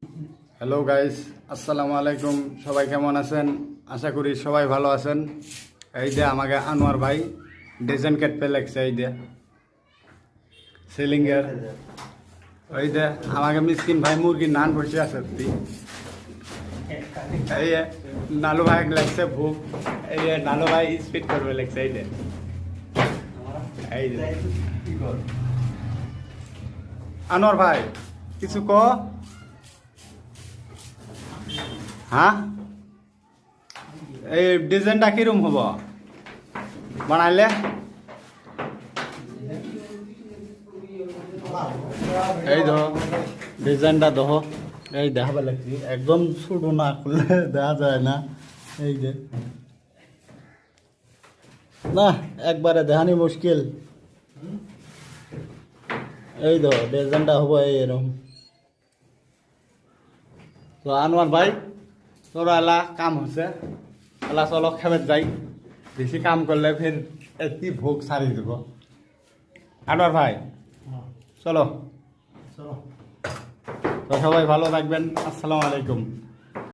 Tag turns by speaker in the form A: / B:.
A: Hello guys, আসসালামু আলাইকুম। সবাই কেমন আছেন? আশা করি সবাই ভালো আছেন। এই যে আমাকে আনোয়ার ভাই ডিজাইন কাটতে লাগছে। এই যে সিলিংয়ের ওই যে আমাকে মিসকিন ভাই মুরগির নান বসে আছে। এই যে নালু ভাই লাগছে ভুক। এই যে নালু ভাই স্পিড করবে লাগছে। এই যে আনোয়ার ভাই কিছু ক। হ্যাঁ, এই ডিজাইনটা কিরম হব বানাইলে? এই ধো ডিজাইনটা দেখো, এই দেখাবে লাগছি। একদম ছোট না করলে দেখা যায় না। এই যে না, একবারে দেখানি মুশকিল। এই ধো ডিজাইনটা হবো এরকম। তো আনোয়ার ভাই তোরা এলা কাম হচ্ছে, এলা চলো খেবেত যাই। বেশি কাম করলে ফের এটি ভোগ সারি দিব। আনোয়ার ভাই চলো। তো সবাই ভালো থাকবেন। আসসালামু আলাইকুম।